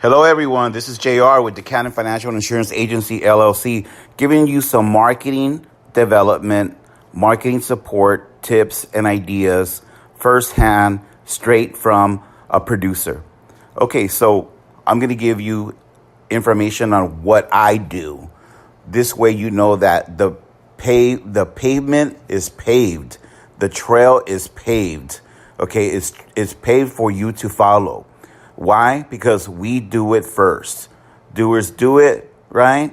Hello, everyone. This is JR with Decannon Financial Insurance Agency, LLC, giving you some marketing development, marketing support, tips, and ideas firsthand, straight from a producer. Okay, so I'm going to give you information on what I do. This way you know that the pavement is paved. The trail is paved. Okay, it's paved for you to follow. Why? Because we do it first. Doers do it, right?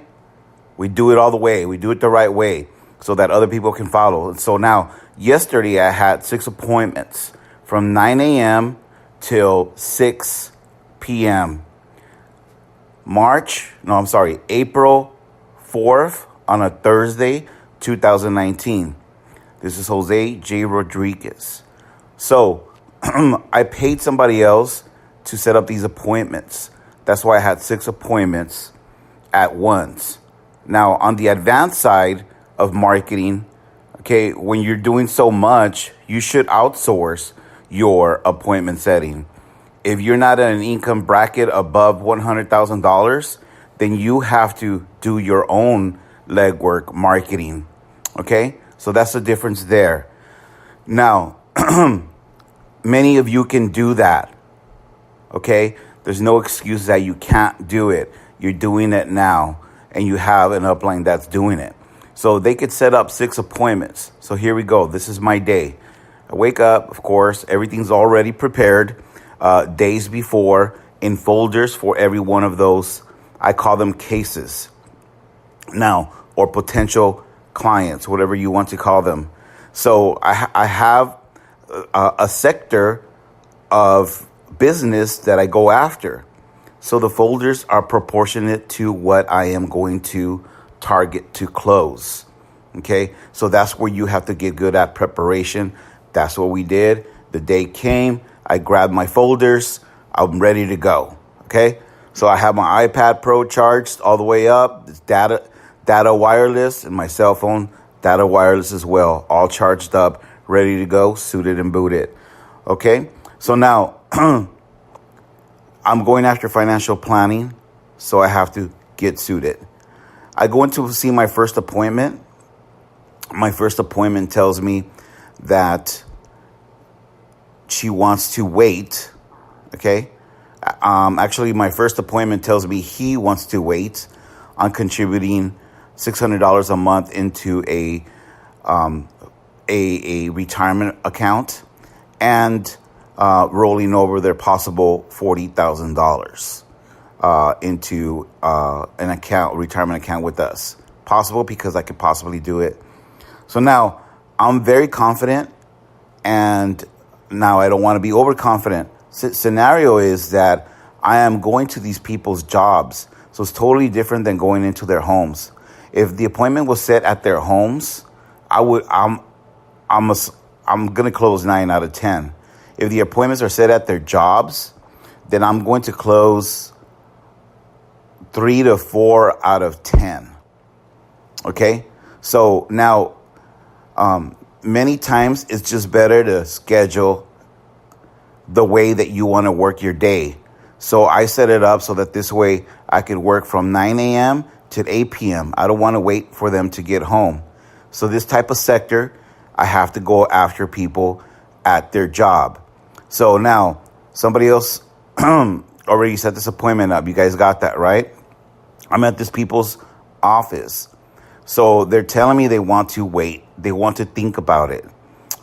We do it all the way. We do it the right way so that other people can follow. And so now, yesterday I had 6 appointments from 9 a.m. till 6 p.m. April 4th on a Thursday, 2019. This is Jose J. Rodriguez. So I paid somebody else to set up these appointments. That's why I had 6 appointments at once. Now, on the advanced side of marketing, okay, when you're doing so much, you should outsource your appointment setting. If you're not in an income bracket above $100,000, then you have to do your own legwork marketing, okay? So that's the difference there. Now, many of you can do that. Okay, there's no excuse that you can't do it. You're doing it now, and you have an upline that's doing it. So they could set up 6 appointments. So here we go. This is my day. I wake up, of course, everything's already prepared days before in folders for every one of those. I call them cases now, or potential clients, whatever you want to call them. So I have a sector of business that I go after. So the folders are proportionate to what I am going to target to close. Okay, so that's where you have to get good at preparation. That's what we did. The day came, I grabbed my folders, I'm ready to go. Okay, so I have my iPad Pro charged all the way up. It's data wireless, and my cell phone data wireless as well, all charged up, ready to go, suited and booted. Okay, so now I'm going after financial planning, so I have to get suited. I go in to see my first appointment. My first appointment tells me that she wants to wait, okay? Actually, my first appointment tells me he wants to wait on contributing $600 a month into a retirement account and rolling over their possible $40,000 into an account, retirement account with us. Possible because I could possibly do it. So now I'm very confident, and now I don't want to be overconfident. Scenario is that I am going to these people's jobs, so it's totally different than going into their homes. If the appointment was set at their homes, I'm gonna close 9 out of 10. If the appointments are set at their jobs, then I'm going to close 3 to 4 out of 10. Okay? So now, many times it's just better to schedule the way that you want to work your day. So I set it up so that this way I could work from 9 a.m. to 8 p.m. I don't want to wait for them to get home. So this type of sector, I have to go after people at their job. So now, somebody else already set this appointment up. You guys got that, right? I'm at this people's office. So they're telling me they want to wait. They want to think about it.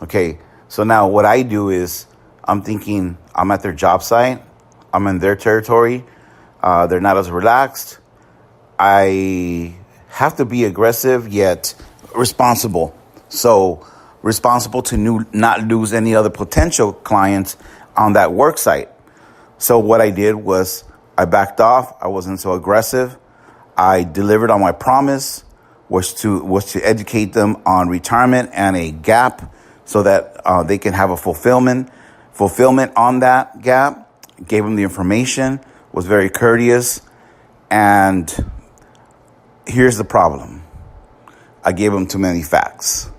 Okay, so now what I do is I'm thinking I'm at their job site. I'm in their territory. They're not as relaxed. I have to be aggressive yet responsible. So responsible to not lose any other potential clients on that work site. So what I did was I backed off. I wasn't so aggressive. I delivered on my promise, was to educate them on retirement and a gap so that they can have a fulfillment on that gap. Gave them the information, was very courteous, and here's the problem. I gave them too many facts.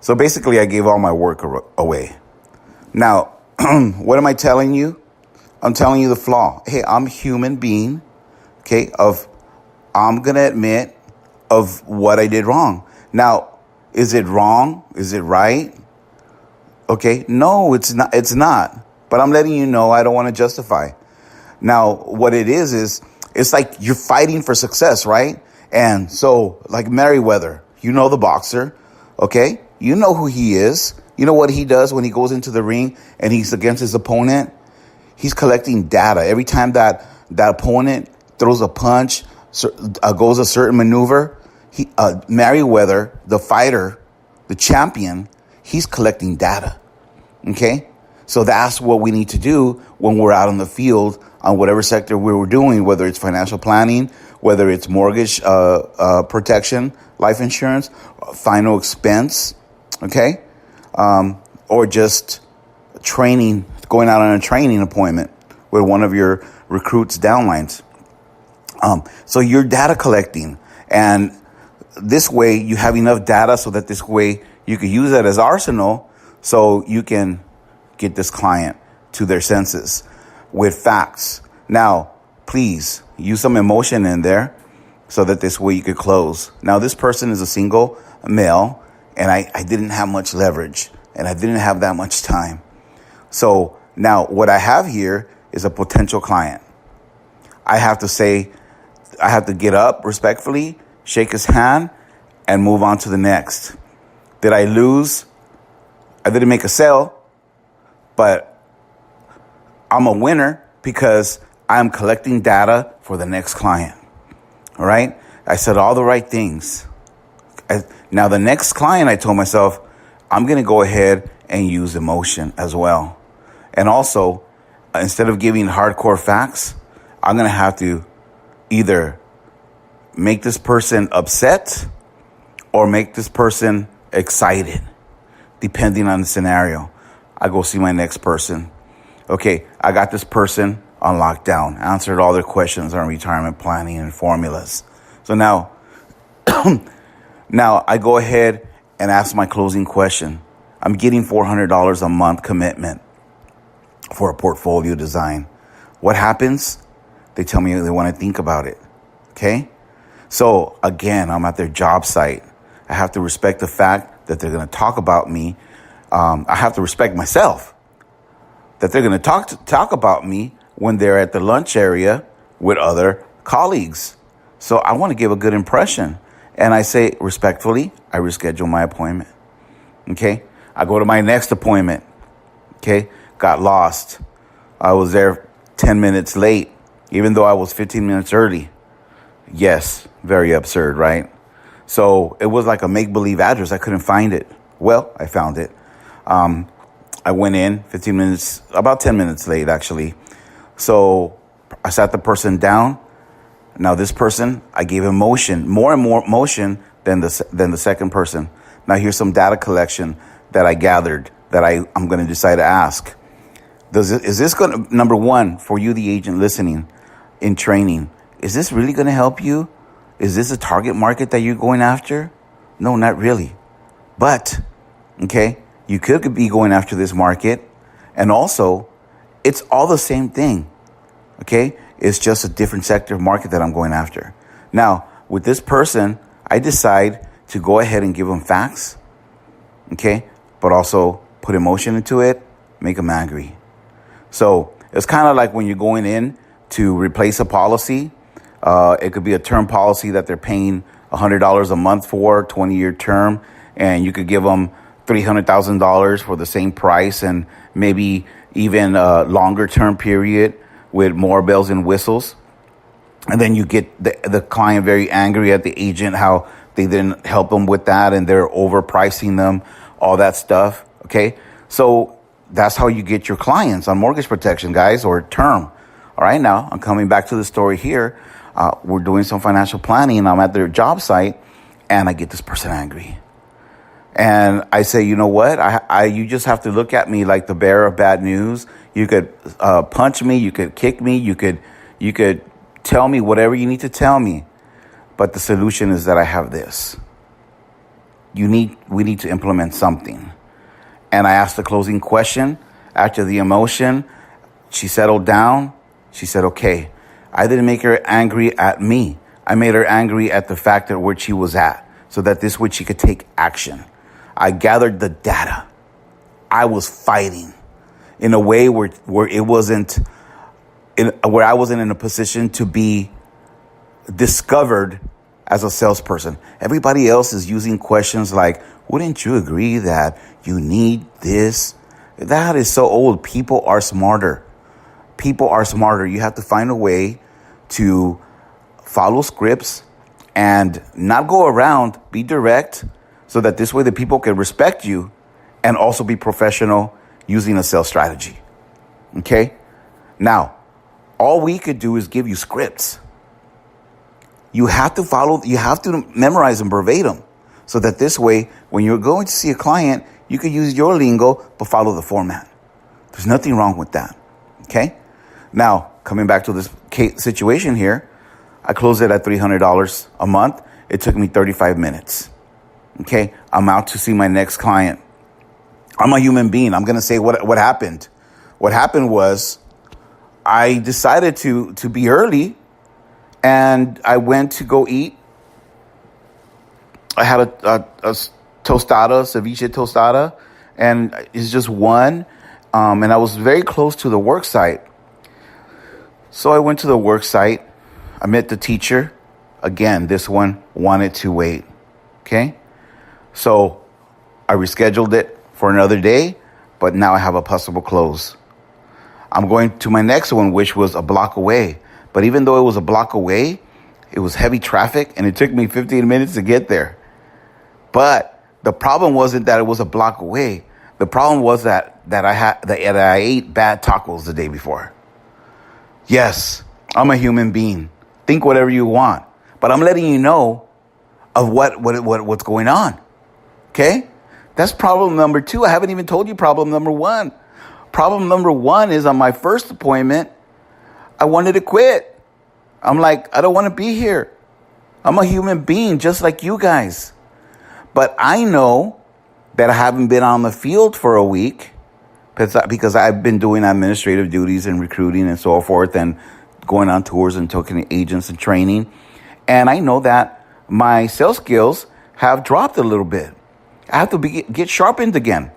So basically, I gave all my work away. Now, what am I telling you? I'm telling you the flaw. Hey, I'm a human being, okay, I'm going to admit of what I did wrong. Now, is it wrong? Is it right? Okay, no, it's not. It's not. But I'm letting you know I don't want to justify. Now, what it is it's like you're fighting for success, right? And so, like Merriweather, you know the boxer, okay? You know who he is. You know what he does when he goes into the ring and he's against his opponent? He's collecting data. Every time that opponent throws a punch, goes a certain maneuver, Merriweather, the fighter, the champion, he's collecting data, okay? So that's what we need to do when we're out in the field on whatever sector we were doing, whether it's financial planning, whether it's mortgage protection, life insurance, final expense, okay? Or just training, going out on a training appointment with one of your recruits' downlines. So you're data collecting, and this way you have enough data so that this way you can use that as arsenal so you can get this client to their senses with facts. Now, please use some emotion in there so that this way you could close. Now, this person is a single male, and I didn't have much leverage, and I didn't have that much time. So now what I have here is a potential client. I have to get up respectfully, shake his hand, and move on to the next. Did I lose? I didn't make a sale, but I'm a winner because I'm collecting data for the next client. All right? I said all the right things. Now, the next client, I told myself, I'm going to go ahead and use emotion as well. And also, instead of giving hardcore facts, I'm going to have to either make this person upset or make this person excited, depending on the scenario. I go see my next person. Okay, I got this person on lockdown, answered all their questions on retirement planning and formulas. So now I go ahead and ask my closing question. I'm getting $400 a month commitment for a portfolio design. What happens? They tell me they want to think about it. Okay? So again, I'm at their job site. I have to respect the fact that they're going to talk about me. I have to respect myself that they're going to talk about me when they're at the lunch area with other colleagues. So I want to give a good impression. And I say respectfully, I reschedule my appointment. Okay? I go to my next appointment. Okay? Got lost. I was there 10 minutes late, even though I was 15 minutes early. Yes, very absurd, right? So it was like a make-believe address. I couldn't find it. Well, I found it. I went in 15 minutes, about 10 minutes late, actually. So I sat the person down. Now this person, I gave him motion, more and more motion than the second person. Now here's some data collection that I gathered that I'm going to decide to ask. Is this going to, number one, for you, the agent listening in training, is this really going to help you? Is this a target market that you're going after? No, not really. But, okay, you could be going after this market. And also, it's all the same thing. Okay? It's just a different sector of market that I'm going after. Now, with this person, I decide to go ahead and give them facts. Okay? But also put emotion into it, make them angry. So it's kind of like when you're going in to replace a policy. It could be a term policy that they're paying $100 a month for, 20-year term, and you could give them $300,000 for the same price and maybe even a longer term period with more bells and whistles. And then you get the client very angry at the agent, how they didn't help them with that and they're overpricing them, all that stuff. Okay. So that's how you get your clients on mortgage protection, guys, or term. All right. Now I'm coming back to the story here. We're doing some financial planning and I'm at their job site and I get this person angry. And I say, you know what? You just have to look at me like the bearer of bad news. You could punch me. You could kick me. You could tell me whatever you need to tell me. But the solution is that I have this. We need to implement something. And I asked the closing question after the emotion, She settled down. She said, okay, I didn't make her angry at me. I made her angry at the fact that where she was at, so that this way she could take action. I gathered the data. I was fighting in a way where it wasn't, where I wasn't in a position to be discovered as a salesperson. Everybody else is using questions like, wouldn't you agree that you need this? That is so old. People are smarter. People are smarter. You have to find a way to follow scripts and not go around, be direct, so that this way the people can respect you and also be professional using a sales strategy. Okay? Now, all we could do is give you scripts. You have to memorize them verbatim, so that this way, when you're going to see a client, you can use your lingo, but follow the format. There's nothing wrong with that. Okay? Now, coming back to this situation here, I closed it at $300 a month. It took me 35 minutes. Okay? I'm out to see my next client. I'm a human being. I'm going to say what happened. What happened was I decided to be early, and I went to go eat. I had a tostada, ceviche tostada, and it's just one. And I was very close to the work site. So I went to the work site. I met the teacher. Again, this one wanted to wait. Okay? So I rescheduled it for another day, but now I have a possible close. I'm going to my next one, which was a block away. But even though it was a block away, it was heavy traffic, and it took me 15 minutes to get there. But the problem wasn't that it was a block away. The problem was that I ate bad tacos the day before. Yes, I'm a human being. Think whatever you want, but I'm letting you know of what's going on. Okay? That's problem number 2. I haven't even told you problem number 1. Problem number 1 is, on my first appointment, I wanted to quit. I'm like, I don't want to be here. I'm a human being just like you guys. But I know that I haven't been on the field for a week because I've been doing administrative duties and recruiting and so forth, and going on tours and talking to agents and training. And I know that my sales skills have dropped a little bit. I have to get sharpened again.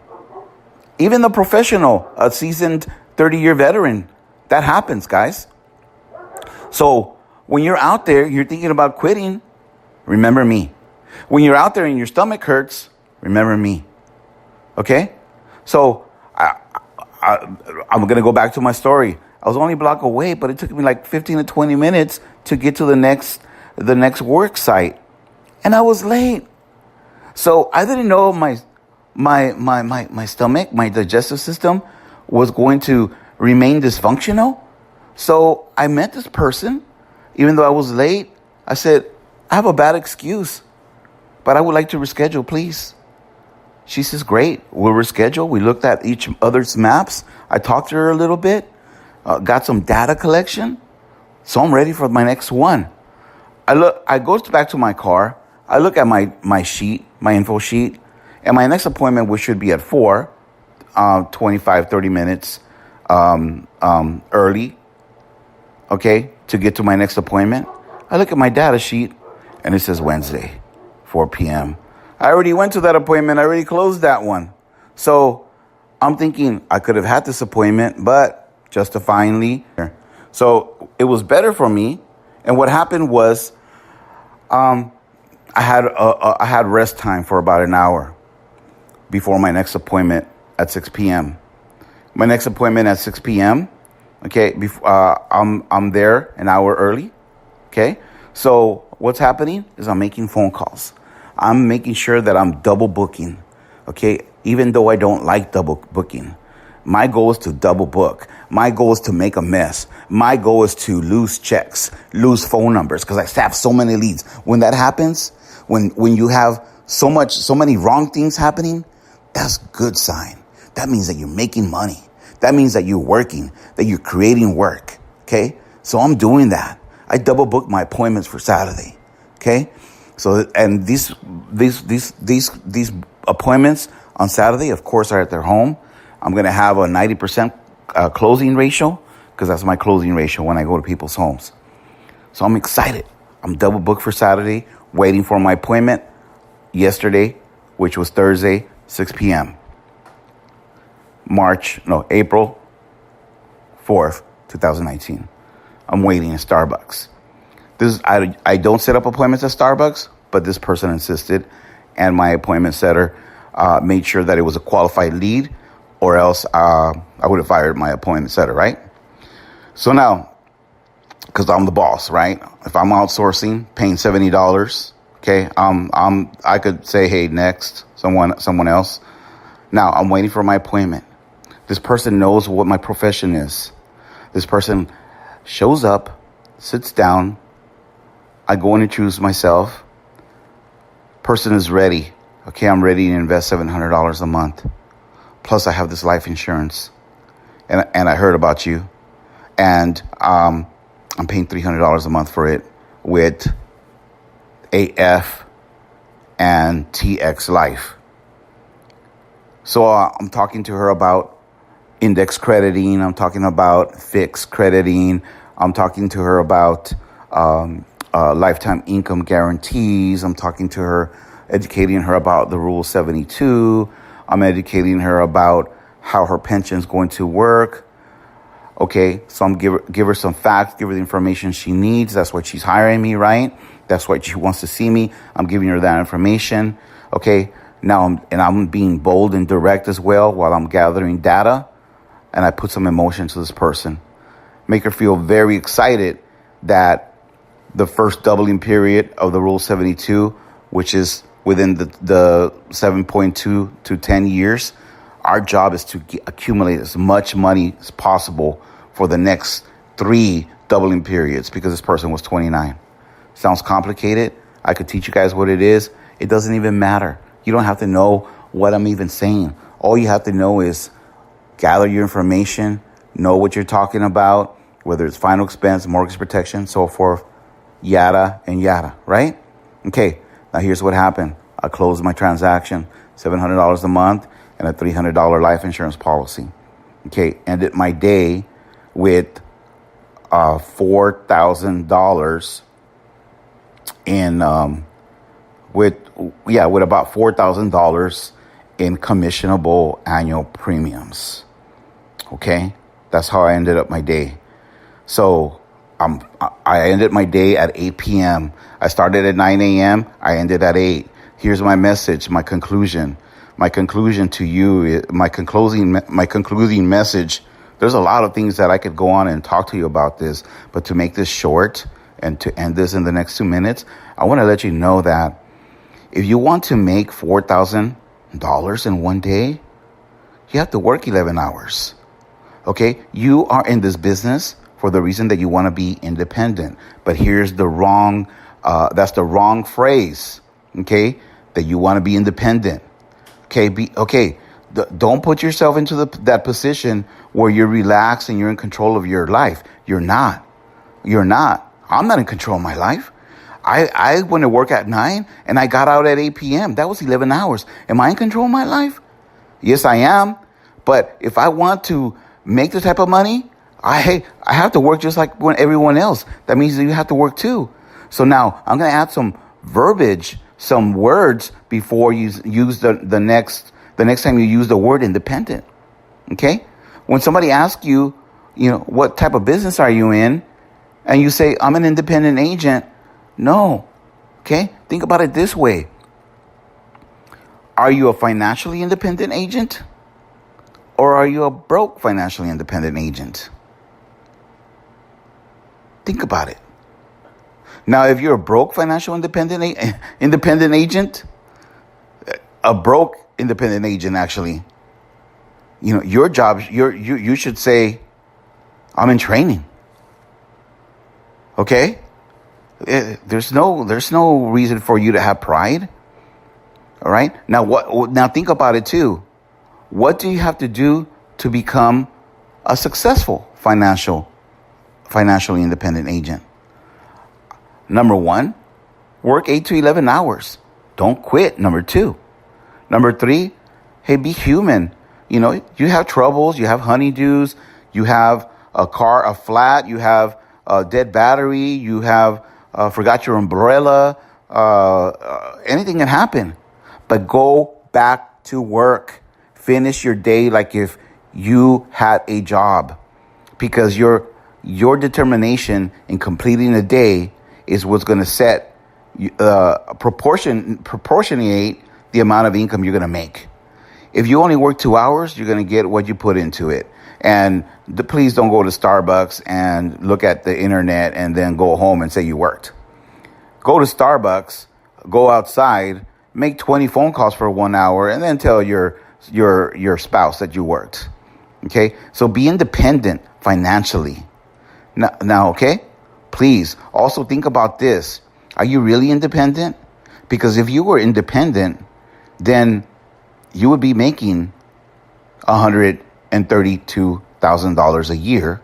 Even the professional, a seasoned 30-year veteran, that happens, guys. So when you're out there, you're thinking about quitting, remember me. When you're out there and your stomach hurts, remember me. Okay? So I'm going to go back to my story. I was only a block away, but it took me like 15 to 20 minutes to get to the next work site. And I was late. So I didn't know my stomach, my digestive system was going to remain dysfunctional. So I met this person, even though I was late. I said, I have a bad excuse, but I would like to reschedule, please. She says, great, we'll reschedule. We looked at each other's maps. I talked to her a little bit, got some data collection. So I'm ready for my next one. I go back to my car. I look at my sheet, my info sheet, and my next appointment, which should be at 4, 25, 30 minutes early, okay, to get to my next appointment. I look at my data sheet, and it says Wednesday, 4 p.m. I already went to that appointment. I already closed that one. So I'm thinking I could have had this appointment, but justifyingly. So it was better for me. And what happened was I had rest time for about an hour before my next appointment at 6 p.m. My next appointment at 6 p.m., okay, I'm there an hour early, okay? So what's happening is I'm making phone calls. I'm making sure that I'm double booking, okay? Even though I don't like double booking. My goal is to double book. My goal is to make a mess. My goal is to lose checks, lose phone numbers, because I have so many leads. When that happens, when you have so many wrong things happening, that's a good sign. That means that you're making money. That means that you're working, that you're creating work, okay? So I'm doing that. I double book my appointments for Saturday, okay? So, and these appointments on Saturday, of course, are at their home. I'm going to have a 90% closing ratio. because that's my closing ratio when I go to people's homes. So I'm excited. I'm double booked for Saturday, waiting for my appointment yesterday, which was Thursday, 6 p.m. April 4th, 2019. I'm waiting at Starbucks. I don't set up appointments at Starbucks, but this person insisted, and my appointment setter made sure that it was a qualified lead, or else I would have fired my appointment setter, right? So now, because I'm the boss, right? If I'm outsourcing, paying $70, okay, I could say, hey, next, someone else. Now I'm waiting for my appointment. This person knows what my profession is. This person shows up, sits down. I go and introduce myself. Person is ready. Okay, I'm ready to invest $700 a month. Plus, I have this life insurance, and I heard about you, and I'm paying $300 a month for it with AF and TX Life. So I'm talking to her about index crediting. I'm talking about fixed crediting. I'm talking to her about lifetime income guarantees. I'm talking to her, educating her about the Rule 72. I'm educating her about how her pension is going to work. Okay, so I'm give her some facts, give her the information she needs. That's why she's hiring me, right? That's why she wants to see me. I'm giving her that information. Okay, now I'm being bold and direct as well while I'm gathering data, and I put some emotion to this person. Make her feel very excited that the first doubling period of the Rule 72, which is within the 7.2 to 10 years, our job is to accumulate as much money as possible for the next 3 doubling periods, because this person was 29. Sounds complicated. I could teach you guys what it is. It doesn't even matter. You don't have to know what I'm even saying. All you have to know is gather your information, know what you're talking about, whether it's final expense, mortgage protection, so forth, yada and yada, right? Okay, now here's what happened. I closed my transaction, $700 a month and a $300 life insurance policy. Okay, ended my day with $4,000 in with about $4,000 in commissionable annual premiums. Okay, that's how I ended up my day. So I ended my day at 8 p.m. I started at 9 a.m. I ended at 8. Here's my message, my conclusion. My conclusion to you, my concluding message. There's a lot of things that I could go on and talk to you about this, but to make this short and to end this in the next 2 minutes, I want to let you know that if you want to make $4,000 in one day, you have to work 11 hours. Okay? You are in this business for the reason that you want to be independent. But here's the wrong, that's the wrong phrase. Okay? That you want to be independent. Okay? Don't put yourself into that position where you're relaxed and you're in control of your life. You're not. I'm not in control of my life. I went to work at 9 and I got out at 8 p.m. That was 11 hours. Am I in control of my life? Yes, I am. But if I want to make the type of money, I have to work just like everyone else. That means that you have to work too. So now I'm going to add some verbiage, some words before you use the next time you use the word independent. Okay? When somebody asks you, what type of business are you in? And you say, I'm an independent agent. No. Okay? Think about it this way. Are you a financially independent agent? Or are you a broke financially independent agent? Think about it. Now, if you're a broke financial independent agent, a broke independent agent actually, your job, you should say, I'm in training. Okay? There's no reason for you to have pride. All right? Now think about it too. What do you have to do to become a successful financially independent agent? Number 1, work 8 to 11 hours. Don't quit. Number 2. Number 3, hey, be human. You have troubles. You have honeydews. You have a car, a flat, you have a dead battery, you have forgot your umbrella, anything can happen. But go back to work. Finish your day like if you had a job, because your determination in completing the day is what's going to set proportionate the amount of income you're going to make. If you only work 2 hours, you're going to get what you put into it. And please don't go to Starbucks and look at the internet and then go home and say you worked. Go to Starbucks, go outside, make 20 phone calls for 1 hour, and then tell your spouse that you worked. Okay? So be independent financially. Now, okay? Please also think about this. Are you really independent? Because if you were independent, then you would be making $132,000 a year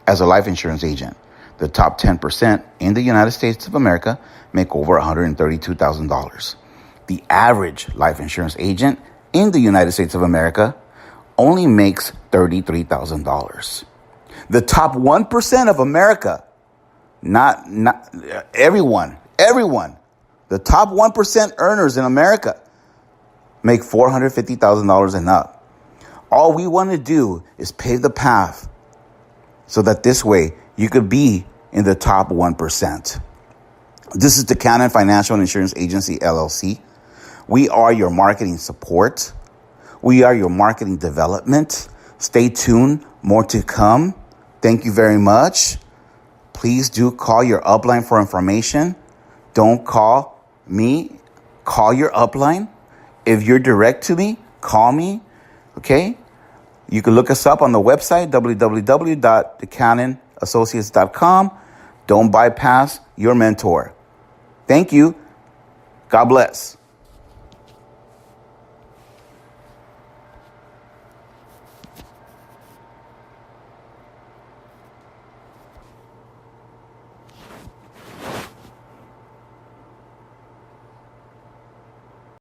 as a life insurance agent. The top 10% in the United States of America make over $132,000. The average life insurance agent in the United States of America only makes $33,000. The top 1% of America, not everyone, the top 1% earners in America make $450,000 and up. All we want to do is pave the path so that this way you could be in the top 1%. This is the Cannon Financial and Insurance Agency, LLC. We are your marketing support. We are your marketing development. Stay tuned. More to come. Thank you very much. Please do call your upline for information. Don't call me. Call your upline. If you're direct to me, call me. Okay? You can look us up on the website, www.thecanonassociates.com. Don't bypass your mentor. Thank you. God bless.